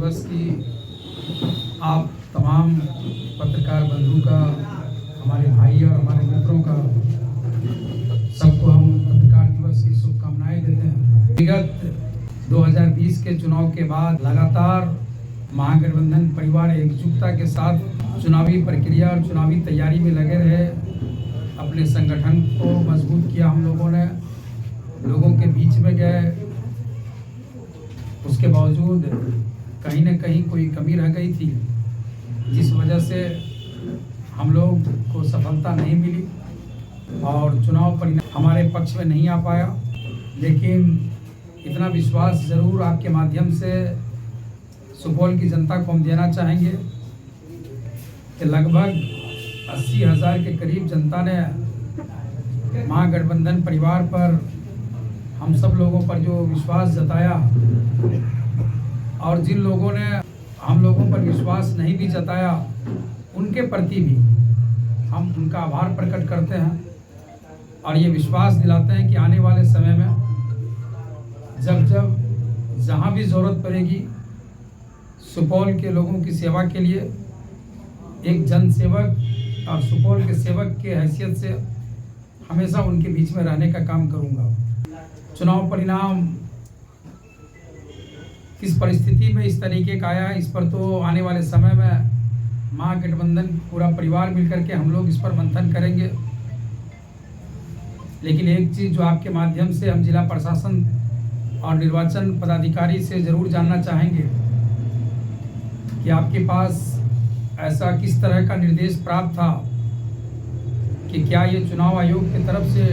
दिवस की आप तमाम पत्रकार बंधु का, हमारे भाई और हमारे मित्रों का, सबको हम पत्रकार दिवस की शुभकामनाएं देते हैं। विगत 2020 के चुनाव के बाद लगातार महागठबंधन परिवार एकजुटता के साथ चुनावी प्रक्रिया और चुनावी तैयारी में लगे रहे। अपने संगठन को मजबूत किया हम लोगों ने, लोगों के बीच में गए। उसके बावजूद कहीं न कहीं कोई कमी रह गई थी, जिस वजह से हम लोग को सफलता नहीं मिली और चुनाव परिणाम हमारे पक्ष में नहीं आ पाया। लेकिन इतना विश्वास ज़रूर आपके माध्यम से सुपौल की जनता को हम देना चाहेंगे कि लगभग 80,000 के करीब जनता ने महागठबंधन परिवार पर, हम सब लोगों पर जो विश्वास जताया, और जिन लोगों ने हम लोगों पर विश्वास नहीं भी जताया, उनके प्रति भी हम उनका आभार प्रकट करते हैं और ये विश्वास दिलाते हैं कि आने वाले समय में जब जहाँ भी ज़रूरत पड़ेगी, सुपौल के लोगों की सेवा के लिए एक जनसेवक और सुपौल के सेवक के हैसियत से हमेशा उनके बीच में रहने का काम करूंगा। चुनाव परिणाम किस परिस्थिति में इस तरीके का आया, इस पर तो आने वाले समय में महागठबंधन पूरा परिवार मिलकर के हम लोग इस पर मंथन करेंगे। लेकिन एक चीज़ जो आपके माध्यम से हम जिला प्रशासन और निर्वाचन पदाधिकारी से ज़रूर जानना चाहेंगे कि आपके पास ऐसा किस तरह का निर्देश प्राप्त था कि क्या ये चुनाव आयोग की तरफ से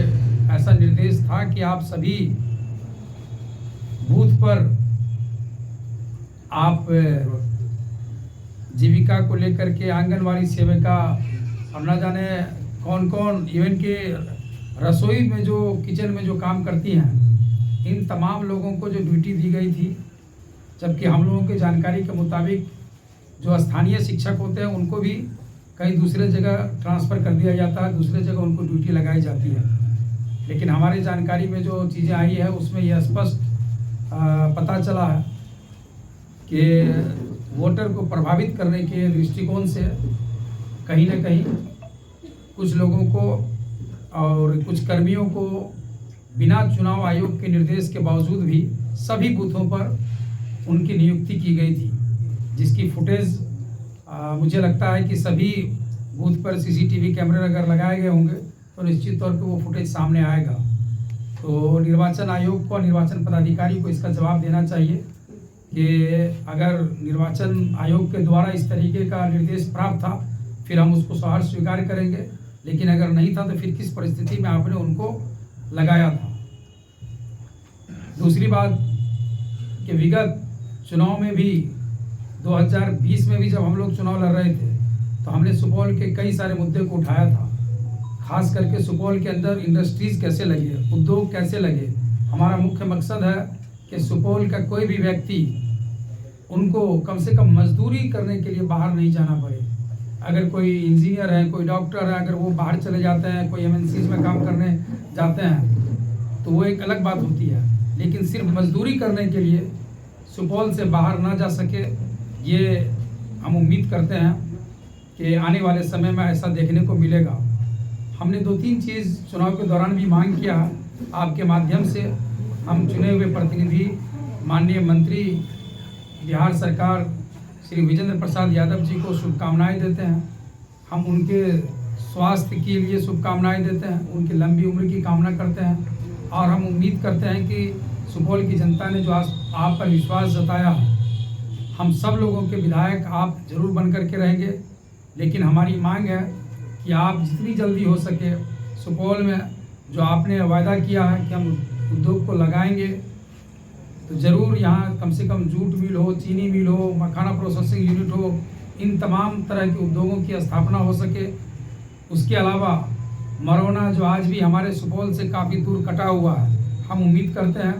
ऐसा निर्देश था कि आप सभी बूथ पर आप जीविका को लेकर के आंगनवाड़ी सेविका और न जाने कौन कौन, इवन के रसोई में जो किचन में जो काम करती हैं, इन तमाम लोगों को जो ड्यूटी दी गई थी, जबकि हम लोगों की जानकारी के मुताबिक जो स्थानीय शिक्षक होते हैं उनको भी कहीं दूसरे जगह ट्रांसफ़र कर दिया जाता है, दूसरे जगह उनको ड्यूटी लगाई जाती है। लेकिन हमारी जानकारी में जो चीज़ें आई है उसमें यह स्पष्ट पता चला है कि वोटर को प्रभावित करने के दृष्टिकोण से कहीं न कहीं कुछ लोगों को और कुछ कर्मियों को बिना चुनाव आयोग के निर्देश के बावजूद भी सभी बूथों पर उनकी नियुक्ति की गई थी, जिसकी फुटेज मुझे लगता है कि सभी बूथ पर सीसीटीवी कैमरे अगर लगाए गए होंगे तो निश्चित तौर पे वो फुटेज सामने आएगा। तो निर्वाचन आयोग को, निर्वाचन पदाधिकारी को इसका जवाब देना चाहिए कि अगर निर्वाचन आयोग के द्वारा इस तरीके का निर्देश प्राप्त था, फिर हम उसको सहर्ष स्वीकार करेंगे। लेकिन अगर नहीं था तो फिर किस परिस्थिति में आपने उनको लगाया था। दूसरी बात कि विगत चुनाव में भी 2020 में भी जब हम लोग चुनाव लड़ रहे थे तो हमने सुपौल के कई सारे मुद्दे को उठाया था। खास करके सुपौल के अंदर इंडस्ट्रीज़ कैसे लगे, उद्योग कैसे लगे। हमारा मुख्य मकसद है कि सुपौल का कोई भी व्यक्ति उनको कम से कम मजदूरी करने के लिए बाहर नहीं जाना पड़े। अगर कोई इंजीनियर है, कोई डॉक्टर है, अगर वो बाहर चले जाते हैं, कोई MNCs में काम करने जाते हैं तो वो एक अलग बात होती है। लेकिन सिर्फ मजदूरी करने के लिए सुपौल से बाहर ना जा सके, ये हम उम्मीद करते हैं कि आने वाले समय में ऐसा देखने को मिलेगा। हमने 2-3 चीज़ चुनाव के दौरान भी मांग किया आपके माध्यम से। हम चुने हुए प्रतिनिधि माननीय मंत्री बिहार सरकार श्री विजेंद्र प्रसाद यादव जी को शुभकामनाएं देते हैं। हम उनके स्वास्थ्य के लिए शुभकामनाएं देते हैं, उनकी लंबी उम्र की कामना करते हैं और हम उम्मीद करते हैं कि सुपौल की जनता ने जो आप पर विश्वास जताया, हम सब लोगों के विधायक आप जरूर बन कर के रहेंगे। लेकिन हमारी मांग है कि आप जितनी जल्दी हो सके सुपौल में जो आपने वायदा किया है कि हम उद्योग को लगाएंगे, तो ज़रूर यहाँ कम से कम जूट मिल हो, चीनी मिल हो, मखाना प्रोसेसिंग यूनिट हो, इन तमाम तरह के उद्योगों की स्थापना हो सके। उसके अलावा मरौना जो आज भी हमारे सुपौल से काफ़ी दूर कटा हुआ है, हम उम्मीद करते हैं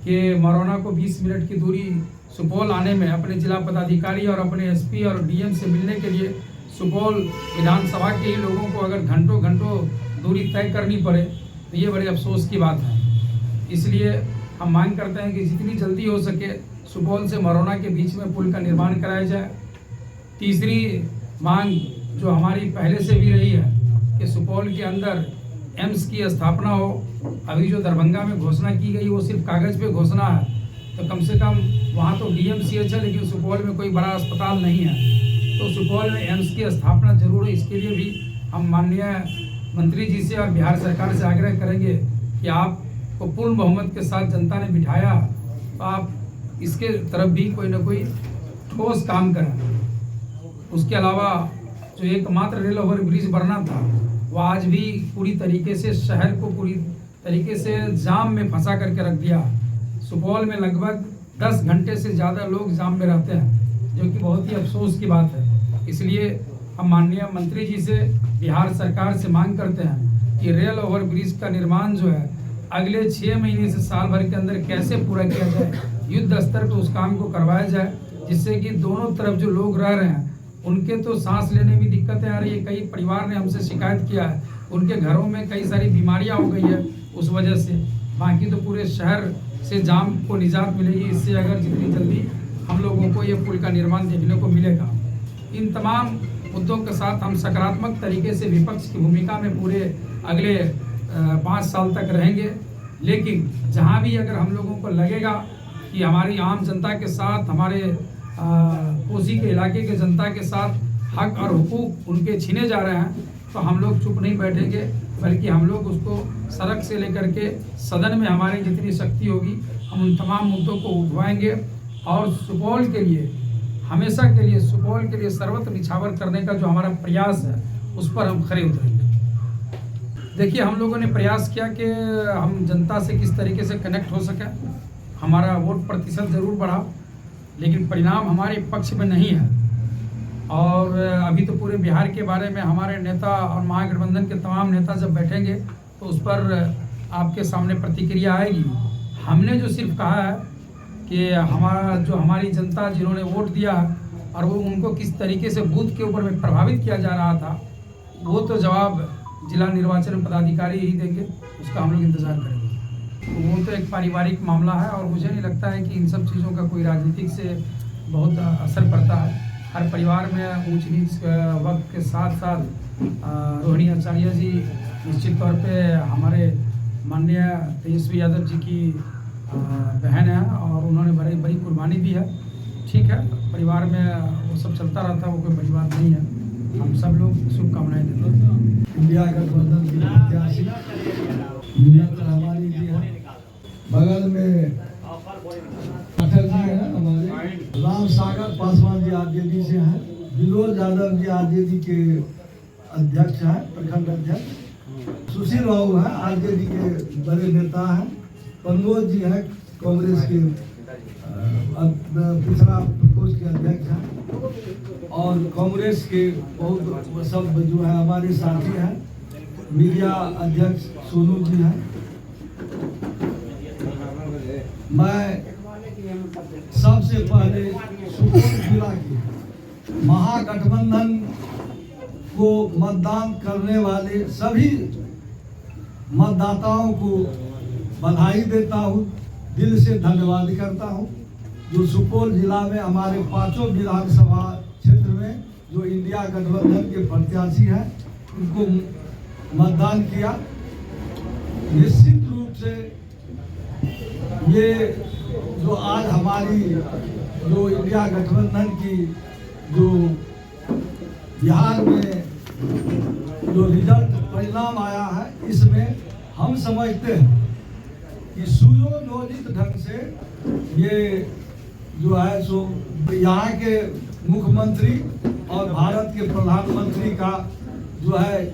कि मरौना को 20 मिनट की दूरी सुपौल आने में अपने जिला पदाधिकारी और अपने SP और DM से मिलने के लिए सुपौल विधानसभा के ही लोगों को अगर घंटों दूरी तय करनी पड़े तो ये बड़े अफसोस की बात है। इसलिए हम मांग करते हैं कि जितनी जल्दी हो सके सुपौल से मरौना के बीच में पुल का निर्माण कराया जाए। तीसरी मांग जो हमारी पहले से भी रही है कि सुपौल के अंदर एम्स की स्थापना हो। अभी जो दरभंगा में घोषणा की गई वो सिर्फ कागज़ पे घोषणा है, तो कम से कम वहाँ तो DMCH है, लेकिन सुपौल में कोई बड़ा अस्पताल नहीं है। तो सुपौल में एम्स की स्थापना जरूर है। इसके लिए भी हम माननीय मंत्री जी से और बिहार सरकार से आग्रह करेंगे कि आपको पूर्ण बहुमत के साथ जनता ने बिठाया, तो आप इसके तरफ भी कोई ना कोई ठोस काम करें। उसके अलावा जो एकमात्र रेल ओवर ब्रिज बनना था, वो आज भी पूरी तरीके से शहर को पूरी तरीके से जाम में फंसा करके रख दिया। सुपौल में लगभग 10 घंटे से ज़्यादा लोग जाम में रहते हैं, जो कि बहुत ही अफसोस की बात है। इसलिए हम माननीय मंत्री जी से, बिहार सरकार से मांग करते हैं कि रेल ओवर ब्रिज का निर्माण जो है अगले 6 महीने से साल भर के अंदर कैसे पूरा किया जाए, युद्ध स्तर पर उस काम को करवाया जाए, जिससे कि दोनों तरफ जो लोग रह रहे हैं उनके तो सांस लेने में दिक्कतें आ रही है। कई परिवार ने हमसे शिकायत किया है, उनके घरों में कई सारी बीमारियां हो गई है उस वजह से। बाकी तो पूरे शहर से जाम को निजात मिलेगी इससे, अगर जितनी जल्दी हम लोगों को ये पुल का निर्माण देखने को मिलेगा। इन तमाम मुद्दों के साथ हम सकारात्मक तरीके से विपक्ष की भूमिका में पूरे अगले 5 साल तक रहेंगे। लेकिन जहाँ भी अगर हम लोगों को लगेगा कि हमारी आम जनता के साथ, हमारे कोसी के इलाके के जनता के साथ हक और हुकूक उनके छीने जा रहे हैं, तो हम लोग चुप नहीं बैठेंगे, बल्कि हम लोग उसको सड़क से लेकर के सदन में हमारी जितनी शक्ति होगी हम उन तमाम मुद्दों को उठवाएंगे और सुपौल के लिए, हमेशा के लिए सुपौल के लिए सर्वत्र निछावर करने का जो हमारा प्रयास है उस पर हम खरे उतरेंगे। देखिए, हम लोगों ने प्रयास किया कि हम जनता से किस तरीके से कनेक्ट हो सके। हमारा वोट प्रतिशत ज़रूर बढ़ा, लेकिन परिणाम हमारे पक्ष में नहीं है। और अभी तो पूरे बिहार के बारे में हमारे नेता और महागठबंधन के तमाम नेता जब बैठेंगे तो उस पर आपके सामने प्रतिक्रिया आएगी। हमने जो सिर्फ कहा है कि हमारी जनता जिन्होंने वोट दिया और वो उनको किस तरीके से बूथ के ऊपर में प्रभावित किया जा रहा था, वो तो जवाब जिला निर्वाचन पदाधिकारी ही देंगे, उसका हम लोग इंतज़ार करेंगे। वो तो एक पारिवारिक मामला है और मुझे नहीं लगता है कि इन सब चीज़ों का कोई राजनीतिक से बहुत असर पड़ता है। हर परिवार में ऊंच नीच वक्त के साथ साथ रोहिणी आचार्य जी निश्चित तौर पे हमारे माननीय तेजस्वी यादव जी की बहन है और उन्होंने बड़ी कुर्बानी दी है। ठीक है, परिवार में वो सब चलता रहता है, वो कोई बड़ी बात नहीं है। हम सब लोग शुभकामनाएं देते हैं। इंडिया गठबंधन की प्रत्याशी हमारी जी है, बगल में अटल जी है, हमारे राम सागर पासवान जी आरजेडी से हैं, विनोद यादव जी आरजेडी के अध्यक्ष हैं, प्रखंड अध्यक्ष, सुशील बाबू हैं आरजेडी के बड़े नेता हैं, प्रमोद जी हैं कांग्रेस के पिछड़ा प्रकोष्ठ के अध्यक्ष हैं, और कांग्रेस के बहुत सब जो है हमारे साथी हैं, मीडिया अध्यक्ष सोनू जी हैं। मैं सबसे पहले सुपौल जिला के महागठबंधन को मतदान करने वाले सभी मतदाताओं को बधाई देता हूँ, दिल से धन्यवाद करता हूँ। जो सुपौल जिला में हमारे 5 विधानसभा क्षेत्र में जो इंडिया गठबंधन के प्रत्याशी हैं उनको मतदान किया। निश्चित रूप से ये जो आज हमारी जो इंडिया गठबंधन की जो बिहार में जो रिजल्ट परिणाम आया है, इसमें हम समझते हैं कि सुयोजित ढंग से ये जो है सो यहाँ के मुख्यमंत्री और भारत के प्रधानमंत्री का जो है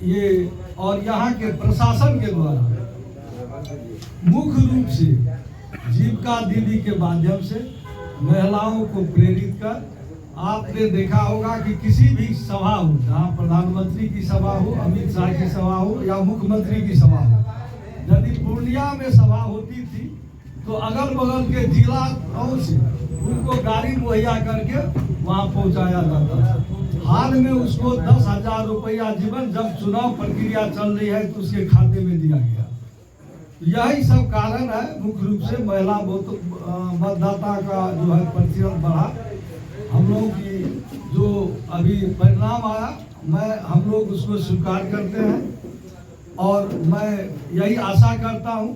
ये और यहाँ के प्रशासन के द्वारा मुख्य रूप से जीविका दीदी के माध्यम से महिलाओं को प्रेरित कर, आपने देखा होगा कि किसी भी सभा हो, जहाँ प्रधानमंत्री की सभा हो, अमित शाह की सभा हो या मुख्यमंत्री की सभा हो, यदि पूर्णिया में सभा होती थी तो अगल बगल के जिलाओं से उनको गाड़ी मुहैया करके वहाँ पहुँचाया जाता था। हाल में उसको 10,000 रुपया जीवन, जब चुनाव प्रक्रिया चल रही है तो उसके खाते में दिया गया। यही सब कारण है मुख्य रूप से महिला मतदाता का जो है प्रतिशत बढ़ा। हम लोग की जो अभी परिणाम आया हम लोग उसको स्वीकार करते हैं और मैं यही आशा करता हूं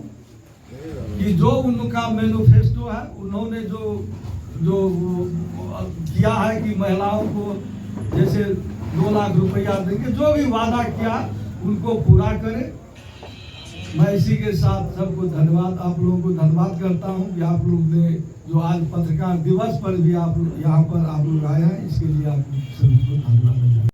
कि जो उनका मैनिफेस्टो है उन्होंने जो किया है कि महिलाओं को जैसे 2 लाख रुपया देंगे, जो भी वादा किया उनको पूरा करें। मैं इसी के साथ सबको धन्यवाद, आप लोगों को धन्यवाद करता हूं कि आप लोग ने जो आज पत्रकार दिवस पर भी आप यहाँ पर आप लोग आए हैं, इसके लिए आप सभी को धन्यवाद।